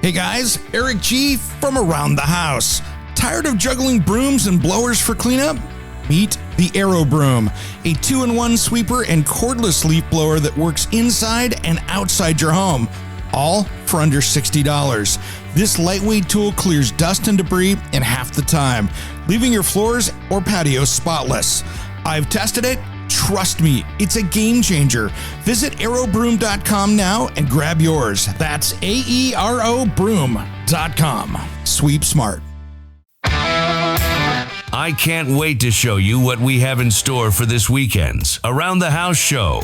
Hey guys, Eric G from Around the House. Tired of juggling brooms and blowers for cleanup? Meet the Aero Broom, a 2-in-1 sweeper and cordless leaf blower that works inside and outside your home, all for under $60. This lightweight tool clears dust and debris in half the time, leaving your floors or patios spotless. I've tested it. Trust me, it's a game changer. Visit aerobroom.com now and grab yours. That's AERO broom.com. Sweep smart. I can't wait to show you what we have in store for this weekend's Around the House show.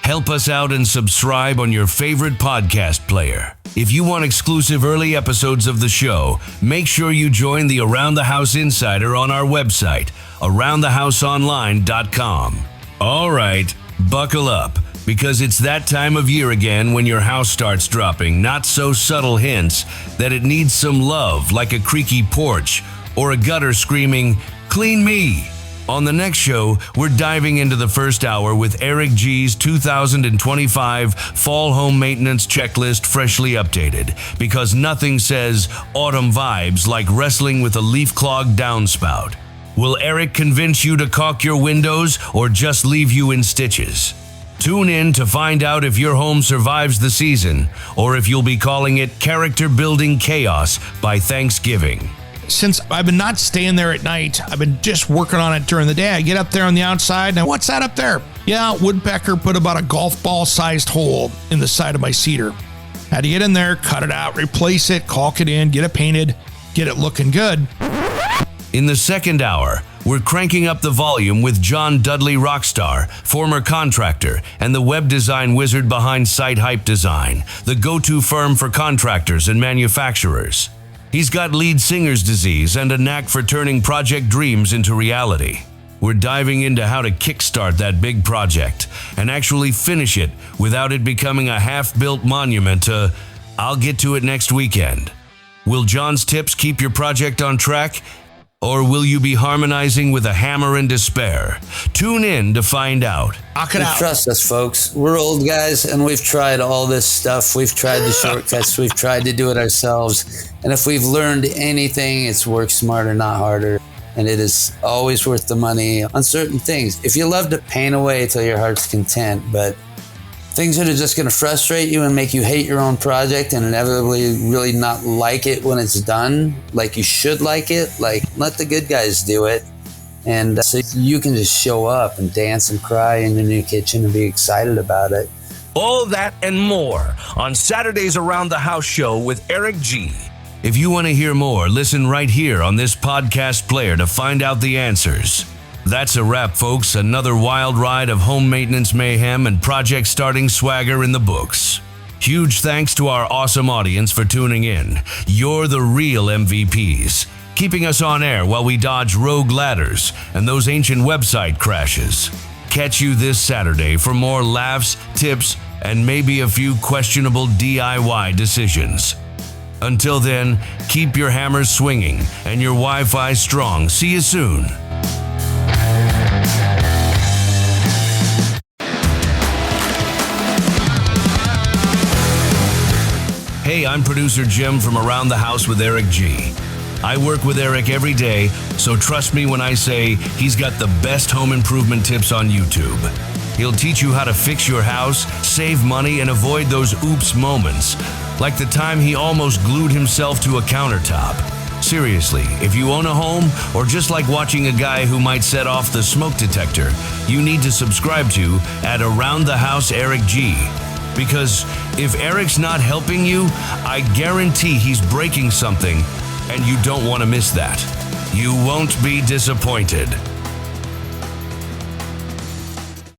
Help us out and subscribe on your favorite podcast player. If you want exclusive early episodes of the show, make sure you join the Around the House Insider on our website, aroundthehouseonline.com. All right, buckle up, because it's that time of year again when your house starts dropping not so subtle hints that it needs some love, like a creaky porch or a gutter screaming, "Clean me." On the next show, we're diving into the first hour with Eric G's 2025 Fall Home Maintenance Checklist freshly updated, because nothing says autumn vibes like wrestling with a leaf-clogged downspout. Will Eric convince you to caulk your windows or just leave you in stitches? Tune in to find out if your home survives the season, or if you'll be calling it character-building chaos by Thanksgiving. Since I've been not staying there at night, I've been just working on it during the day. I get up there on the outside, and what's that up there? Yeah, woodpecker put about a golf ball-sized hole in the side of my cedar. Had to get in there, cut it out, replace it, caulk it in, get it painted, get it looking good. In the second hour, we're cranking up the volume with John Dudley Rockstar, former contractor and the web design wizard behind Site Hype Design, the go-to firm for contractors and manufacturers. He's got lead singer's disease and a knack for turning project dreams into reality. We're diving into how to kickstart that big project and actually finish it without it becoming a half-built monument to, "I'll get to it next weekend." Will John's tips keep your project on track? Or will you be harmonizing with a hammer and despair? Tune in to find out. Trust us, folks. We're old guys, and we've tried all this stuff. We've tried the shortcuts. We've tried to do it ourselves. And if we've learned anything, it's work smarter, not harder. And it is always worth the money on certain things. If you love to paint away till your heart's content, but things that are just going to frustrate you and make you hate your own project and inevitably really not like it when it's done, like you should like it, like let the good guys do it. And so you can just show up and dance and cry in your new kitchen and be excited about it. All that and more on Saturday's Around the House show with Eric G. If you want to hear more, listen right here on this podcast player to find out the answers. That's a wrap, folks. Another wild ride of home maintenance mayhem and project starting swagger in the books. Huge thanks to our awesome audience for tuning in. You're the real MVPs, keeping us on air while we dodge rogue ladders and those ancient website crashes. Catch you this Saturday for more laughs, tips, and maybe a few questionable DIY decisions. Until then, keep your hammers swinging and your Wi-Fi strong. See you soon. Hey, I'm producer Jim from Around the House with Eric G. I work with Eric every day, so trust me when I say he's got the best home improvement tips on YouTube. He'll teach you how to fix your house, save money, and avoid those oops moments, like the time he almost glued himself to a countertop. Seriously, if you own a home or just like watching a guy who might set off the smoke detector, you need to subscribe to at Around the House Eric G. Because if Eric's not helping you, I guarantee he's breaking something, and you don't want to miss that. You won't be disappointed.